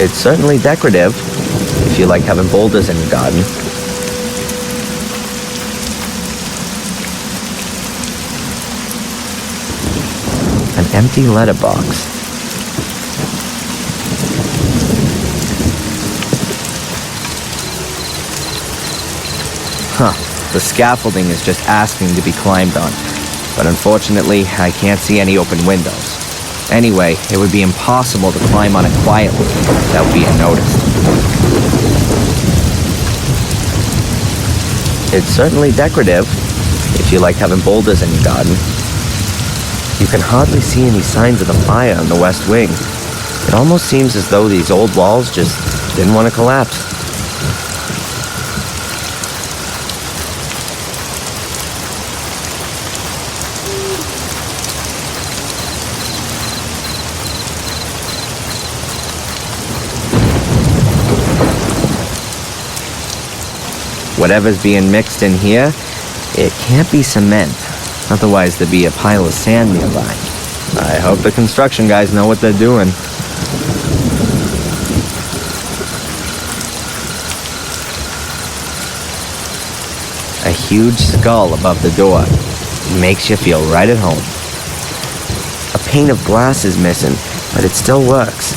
It's certainly decorative, if you like having boulders in your garden. An empty letterbox. The scaffolding is just asking to be climbed on, but unfortunately, I can't see any open windows. Anyway, it would be impossible to climb on it quietly without being noticed. It's certainly decorative, if you like having boulders in your garden. You can hardly see any signs of the fire on the west wing. It almost seems as though these old walls just didn't want to collapse. Whatever's being mixed in here, it can't be cement. Otherwise there'd be a pile of sand nearby. I hope the construction guys know what they're doing. A huge skull above the door. It makes you feel right at home. A pane of glass is missing, but it still works.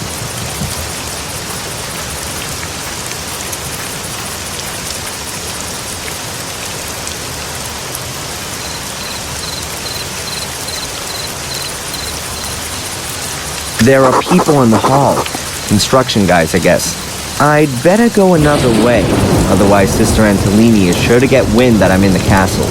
There are people in the hall. Construction guys, I guess. I'd better go another way. Otherwise, Sister Antolini is sure to get wind that I'm in the castle.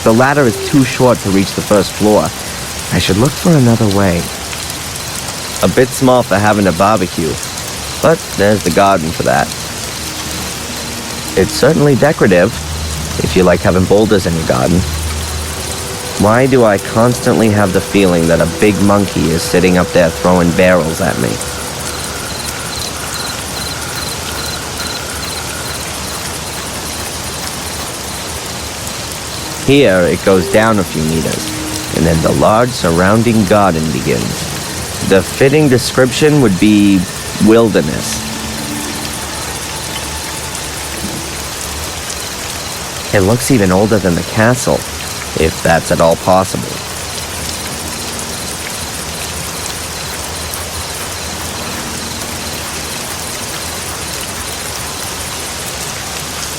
The ladder is too short to reach the first floor. I should look for another way. A bit small for having a barbecue, but there's the garden for that. It's certainly decorative, if you like having boulders in your garden. Why do I constantly have the feeling that a big monkey is sitting up there throwing barrels at me? Here, it goes down a few meters, and then the large surrounding garden begins. The fitting description would be wilderness. It looks even older than the castle, if that's at all possible.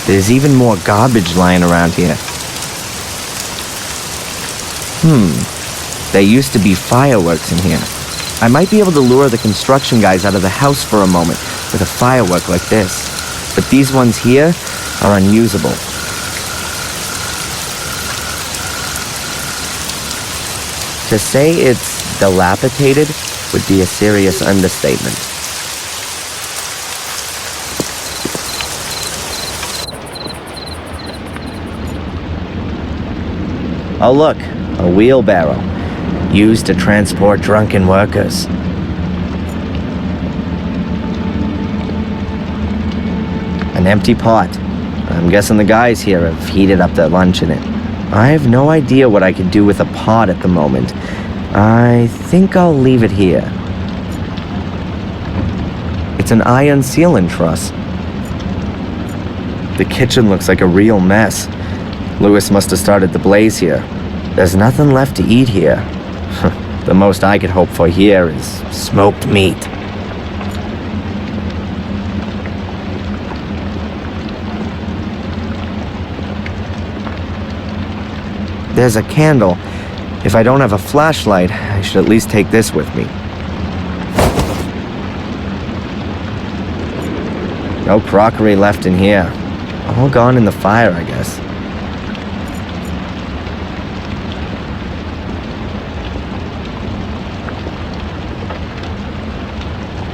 There's even more garbage lying around here. There used to be fireworks in here. I might be able to lure the construction guys out of the house for a moment with a firework like this. But these ones here are unusable. To say it's dilapidated would be a serious understatement. Oh look, a wheelbarrow, used to transport drunken workers. An empty pot. I'm guessing the guys here have heated up their lunch in it. I have no idea what I could do with a pot at the moment. I think I'll leave it here. It's an iron ceiling truss. The kitchen looks like a real mess. Lewis must have started the blaze here. There's nothing left to eat here. The most I could hope for here is smoked meat. There's a candle. If I don't have a flashlight, I should at least take this with me. No crockery left in here. All gone in the fire, I guess.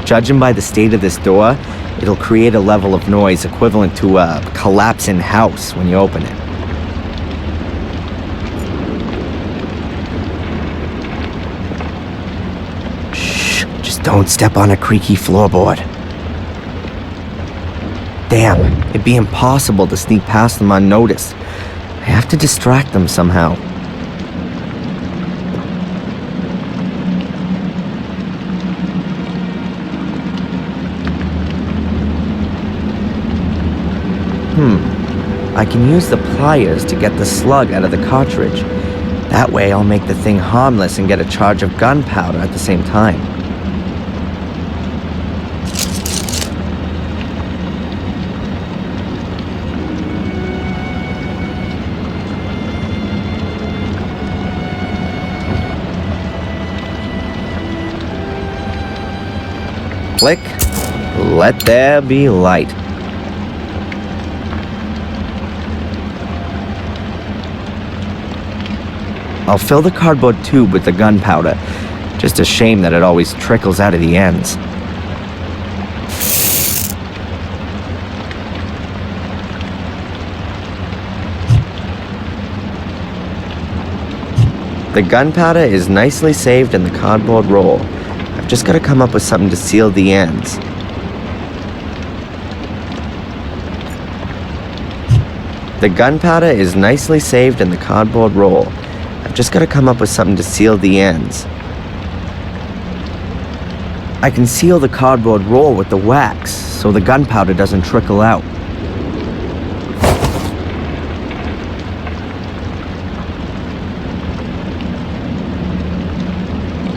Judging by the state of this door, it'll create a level of noise equivalent to a collapsing house when you open it. Don't step on a creaky floorboard. Damn, it'd be impossible to sneak past them unnoticed. I have to distract them somehow. I can use the pliers to get the slug out of the cartridge. That way I'll make the thing harmless and get a charge of gunpowder at the same time. Click. Let there be light. I'll fill the cardboard tube with the gunpowder. Just a shame that it always trickles out of the ends. The gunpowder is nicely saved in the cardboard roll. I've just got to come up with something to seal the ends. The gunpowder is nicely saved in the cardboard roll. I've just got to come up with something to seal the ends. I can seal the cardboard roll with the wax, so the gunpowder doesn't trickle out.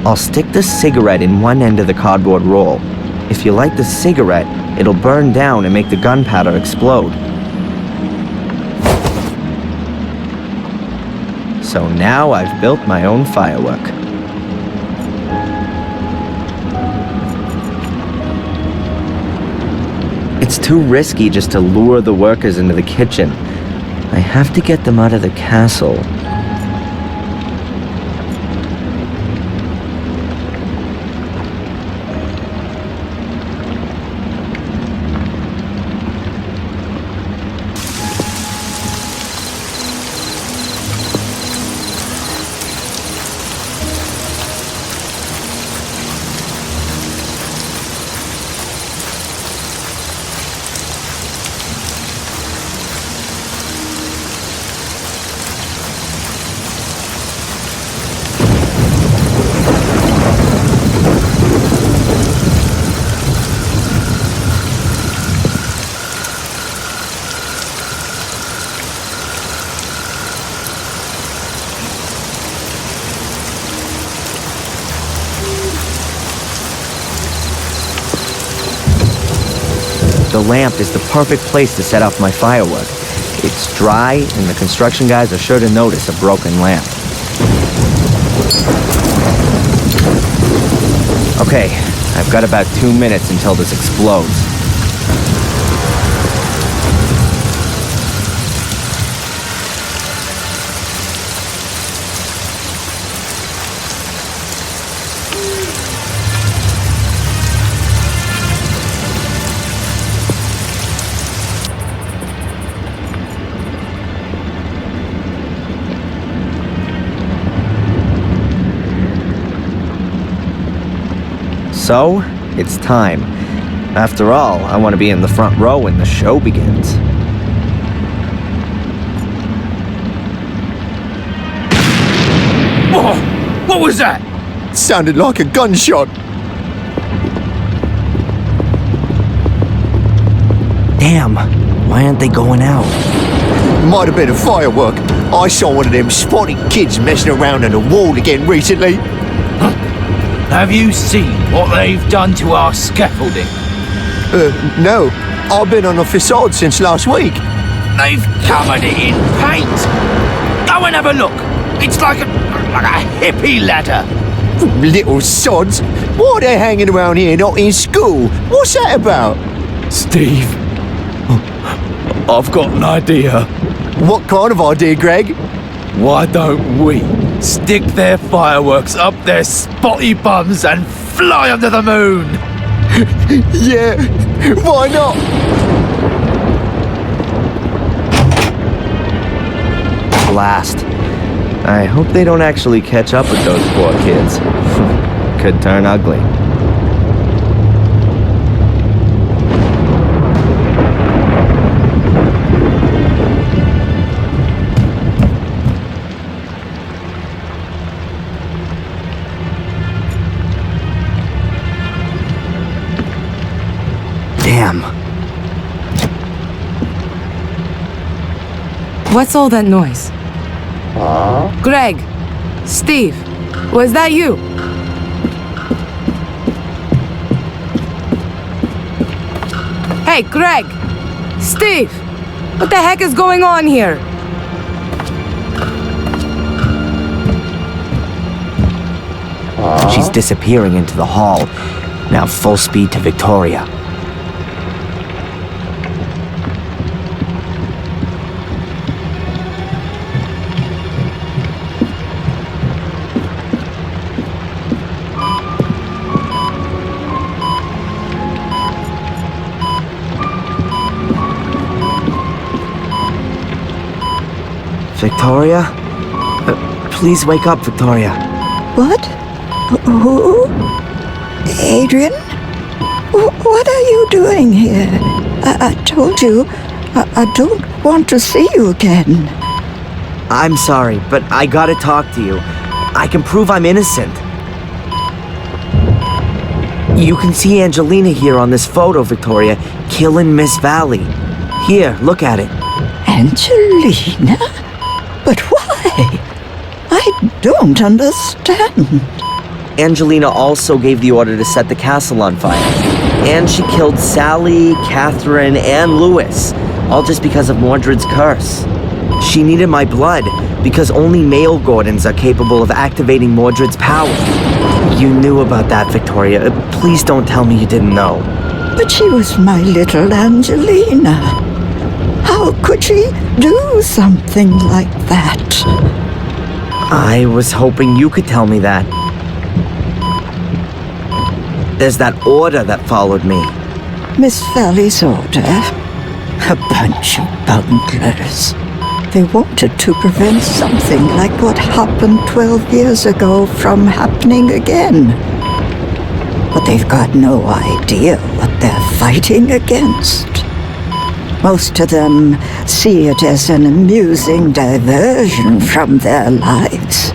I'll stick the cigarette in one end of the cardboard roll. If you light the cigarette, it'll burn down and make the gunpowder explode. So now I've built my own firework. It's too risky just to lure the workers into the kitchen. I have to get them out of the castle. The lamp is the perfect place to set off my firework. It's dry, and the construction guys are sure to notice a broken lamp. Okay, I've got about 2 minutes until this explodes. So, it's time. After all, I want to be in the front row when the show begins. Whoa! What was that? Sounded like a gunshot. Damn, why aren't they going out? Might have been a firework. I saw one of them spotted kids messing around on the wall again recently. Have you seen what they've done to our scaffolding? No. I've been on the facade since last week. They've covered it in paint. Go and have a look. It's like a hippie ladder. Little sods. Why are they hanging around here not in school? What's that about? Steve, I've got an idea. What kind of idea, Greg? Why don't we stick their fireworks up their spotty bums and fly under the moon? Yeah, why not? Blast. I hope they don't actually catch up with those poor kids. Could turn ugly. am. What's all that noise? Greg! Steve! Was that you? Hey, Greg! Steve! What the heck is going on here? She's disappearing into the hall. Now full speed to Victoria. Victoria? Please wake up, Victoria. What? Who? Adrian? What are you doing here? I told you, I don't want to see you again. I'm sorry, but I gotta talk to you. I can prove I'm innocent. You can see Angelina here on this photo, Victoria, killing Miss Valley. Here, look at it. Angelina? But why? I don't understand. Angelina also gave the order to set the castle on fire. And she killed Sally, Catherine, and Louis, all just because of Mordred's curse. She needed my blood, because only male Gordons are capable of activating Mordred's power. You knew about that, Victoria. Please don't tell me you didn't know. But she was my little Angelina. How could she do something like that? I was hoping you could tell me that. There's that order that followed me. Miss Valley's order? A bunch of bunglers. They wanted to prevent something like what happened 12 years ago from happening again. But they've got no idea what they're fighting against. Most of them see it as an amusing diversion from their lives.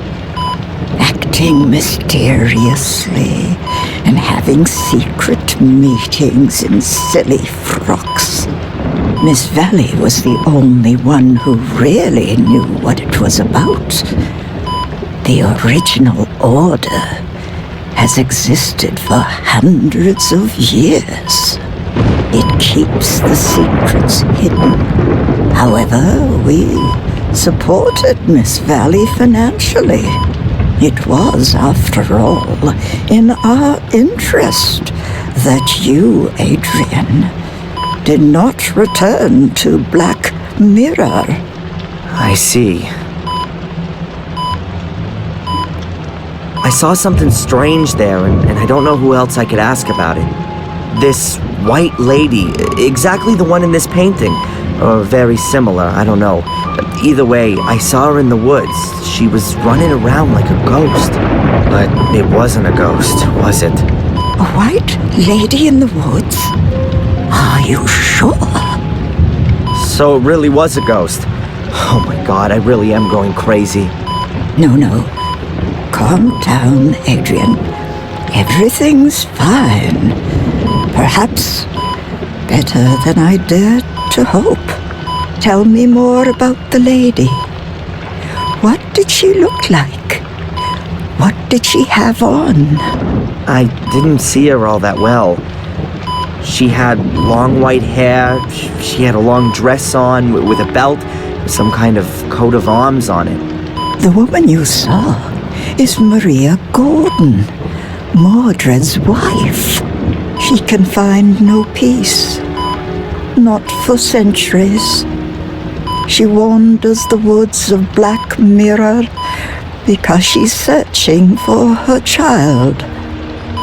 Acting mysteriously and having secret meetings in silly frocks. Miss Valley was the only one who really knew what it was about. The original order has existed for hundreds of years. It keeps the secrets hidden. However, we supported Miss Valley financially. It was, after all, in our interest that you, Adrian, did not return to Black Mirror. I see. I saw something strange there, and I don't know who else I could ask about it. This white lady, exactly the one in this painting, or very similar, I don't know. Either way, I saw her in the woods. She was running around like a ghost. But it wasn't a ghost, was it? A white lady in the woods? Are you sure? So it really was a ghost. Oh my God, I really am going crazy. No. Calm down, Adrian. Everything's fine. Perhaps better than I dared to hope. Tell me more about the lady. What did she look like? What did she have on? I didn't see her all that well. She had long white hair, she had a long dress on with a belt, some kind of coat of arms on it. The woman you saw is Maria Gordon, Mordred's wife. She can find no peace, not for centuries. She wanders the woods of Black Mirror because she's searching for her child.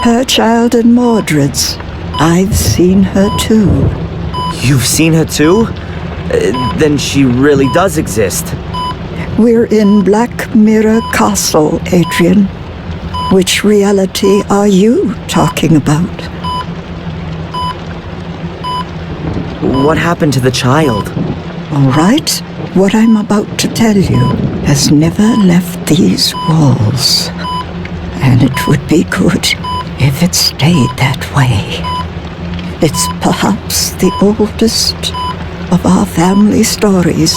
Her child and Mordred's. I've seen her too. You've seen her too? Then she really does exist. We're in Black Mirror Castle, Adrian. Which reality are you talking about? What happened to the child? All right, what I'm about to tell you has never left these walls. And it would be good if it stayed that way. It's perhaps the oldest of our family stories,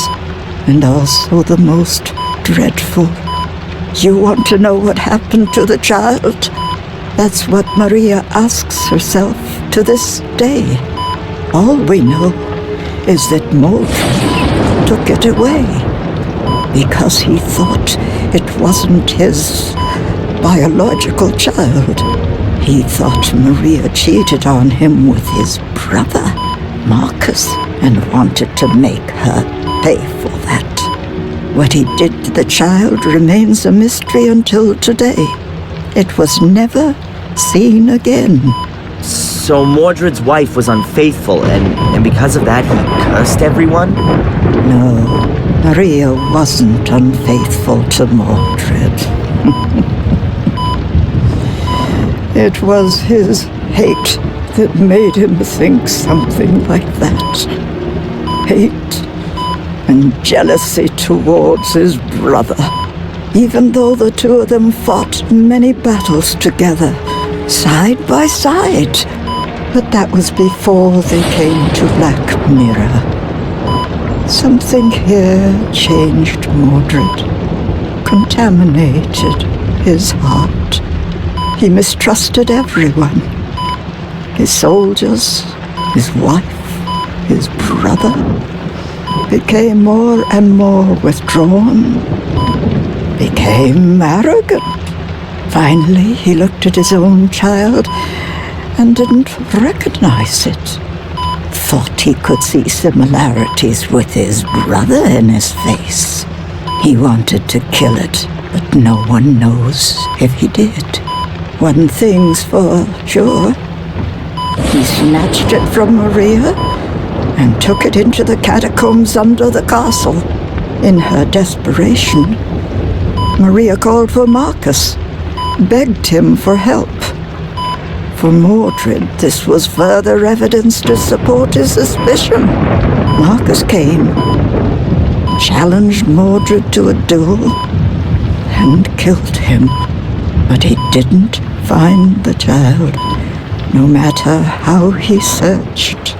and also the most dreadful. You want to know what happened to the child? That's what Maria asks herself to this day. All we know is that Mordred took it away because he thought it wasn't his biological child. He thought Maria cheated on him with his brother, Marcus, and wanted to make her pay for that. What he did to the child remains a mystery until today. It was never seen again. So Mordred's wife was unfaithful, and because of that he cursed everyone? No, Maria wasn't unfaithful to Mordred. It was his hate that made him think something like that. Hate and jealousy towards his brother, even though the two of them fought many battles together, side by side. But that was before they came to Black Mirror. Something here changed Mordred, contaminated his heart. He mistrusted everyone. His soldiers, his wife, his brother. Became more and more withdrawn. Became arrogant. Finally, he looked at his own child and didn't recognize it. Thought he could see similarities with his brother in his face. He wanted to kill it, but no one knows if he did. One thing's for sure. He snatched it from Maria and took it into the catacombs under the castle. In her desperation, Maria called for Marcus, begged him for help. For Mordred, this was further evidence to support his suspicion. Marcus came, challenged Mordred to a duel, and killed him. But he didn't find the child, no matter how he searched.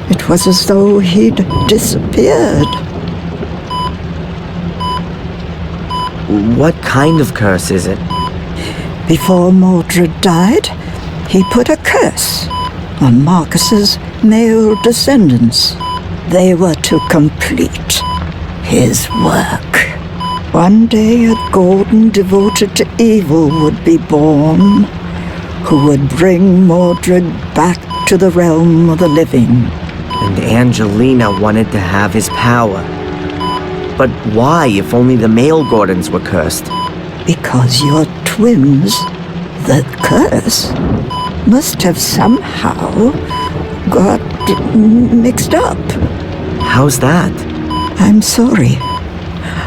It was as though he'd disappeared. What kind of curse is it? Before Mordred died, he put a curse on Marcus's male descendants. They were to complete his work. One day a golden devoted to evil would be born, who would bring Mordred back to the realm of the living. And Angelina wanted to have his power. But why, if only the male Gordons were cursed? Because you're twins, the curse must have somehow got mixed up. How's that? I'm sorry.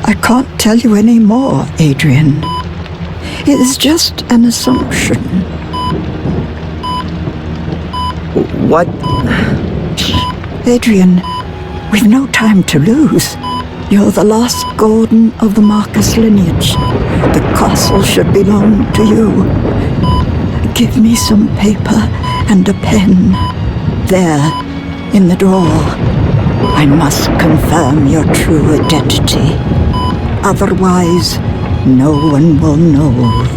I can't tell you any more, Adrian. It is just an assumption. What? Adrian, we've no time to lose. You're the last Gordon of the Marcus lineage. The castle should belong to you. Give me some paper and a pen. There, in the drawer. I must confirm your true identity. Otherwise, no one will know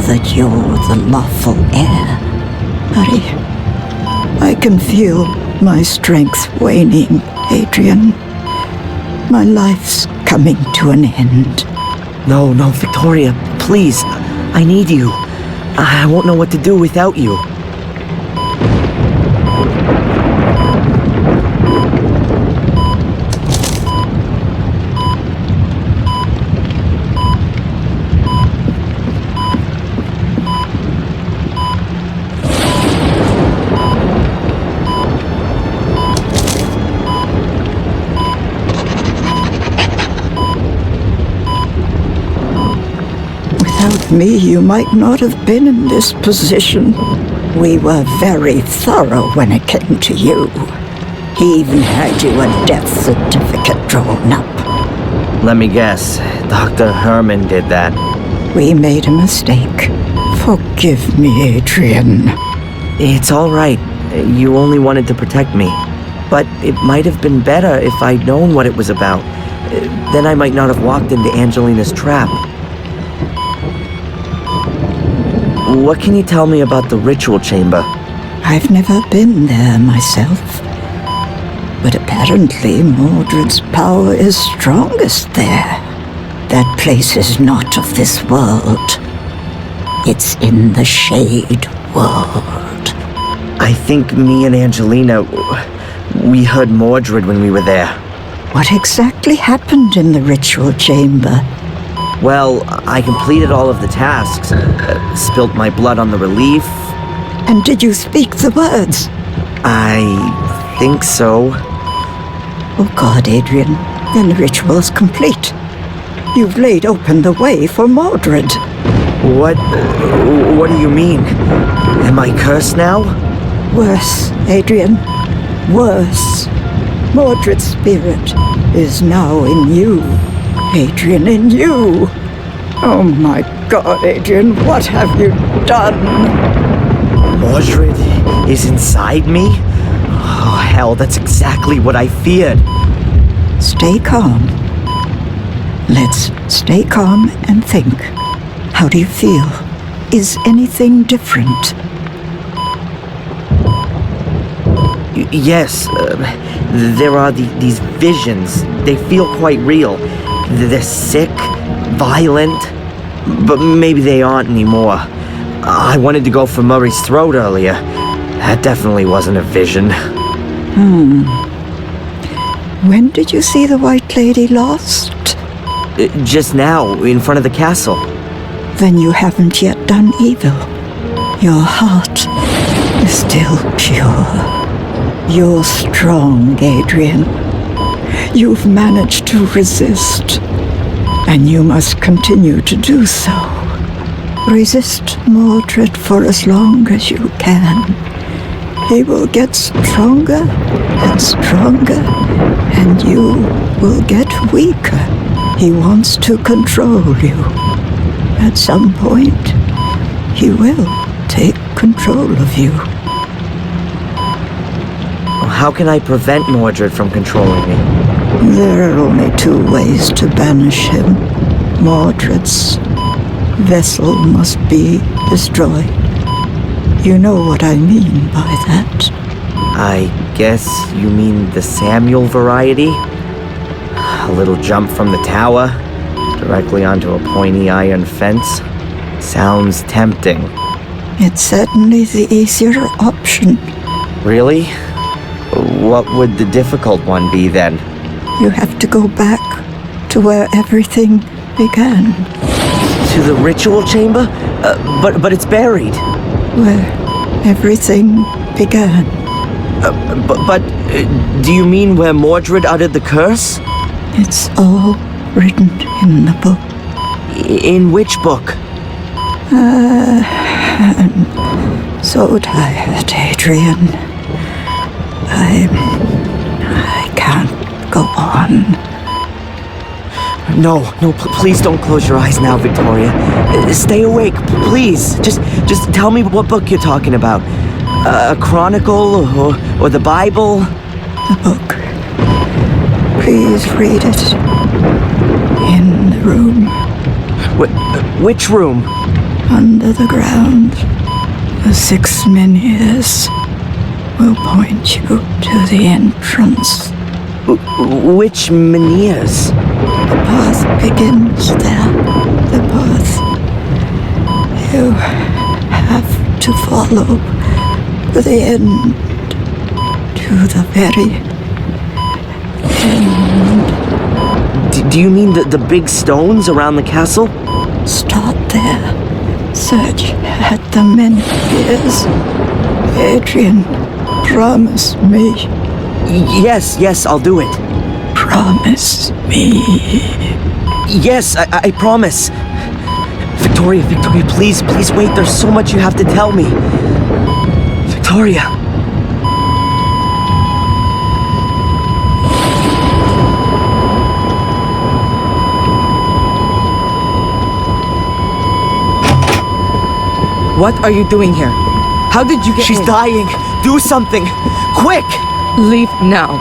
that you're the lawful heir. Hurry. I can feel my strength waning, Adrian. My life's coming to an end. No, Victoria, please. I need you. I won't know what to do without you. Without me, you might not have been in this position. We were very thorough when it came to you. He even had you a death certificate drawn up. Let me guess. Dr. Herman did that. We made a mistake. Forgive me, Adrian. It's all right. You only wanted to protect me. But it might have been better if I'd known what it was about. Then I might not have walked into Angelina's trap. What can you tell me about the ritual chamber? I've never been there myself. But apparently Mordred's power is strongest there. That place is not of this world. It's in the Shade World. I think me and Angelina, we heard Mordred when we were there. What exactly happened in the ritual chamber? Well, I completed all of the tasks, spilt my blood on the relief. And did you speak the words? I think so. Oh God, Adrian, then the ritual's complete. You've laid open the way for Mordred. What do you mean? Am I cursed now? Worse, Adrian, worse. Mordred's spirit is now in you. Adrian, in you. Oh my God, Adrian, what have you done? Mordred is inside me? Oh, hell, that's exactly what I feared. Stay calm. Let's stay calm and think. How do you feel? Is anything different? Yes, there are these visions. They feel quite real. They're sick, violent, but maybe they aren't anymore. I wanted to go for Murray's throat earlier. That definitely wasn't a vision. When did you see the White Lady last? Just now, in front of the castle. Then you haven't yet done evil. Your heart is still pure. You're strong, Adrian. You've managed to resist, and you must continue to do so. Resist Mordred for as long as you can. He will get stronger and stronger, and you will get weaker. He wants to control you. At some point, he will take control of you. How can I prevent Mordred from controlling me? There are only two ways to banish him. Mordred's vessel must be destroyed. You know what I mean by that. I guess you mean the Samuel variety? A little jump from the tower, directly onto a pointy iron fence. Sounds tempting. It's certainly the easier option. Really? What would the difficult one be then? You have to go back to where everything began. To the ritual chamber? But it's buried. Where everything began. But do you mean where Mordred uttered the curse? It's all written in the book. In which book? I'm so tired, Adrian. I can't go on. No, please don't close your eyes now, Victoria. Stay awake, please. Just tell me what book you're talking about. A chronicle or the Bible? The book. Please read it. In the room. Which room? Under the ground. The 6 menhirs will point you to the entrance. Which menhirs? The path begins there. The path. You have to follow to the end. To the very end. Do you mean the big stones around the castle? Start there. Search at the menhirs. Adrian, promise me. Yes, I'll do it. Promise me. Yes, I promise. Victoria, please wait. There's so much you have to tell me. Victoria. What are you doing here? How did you get She's in? dying. Do something! Quick! Leave now.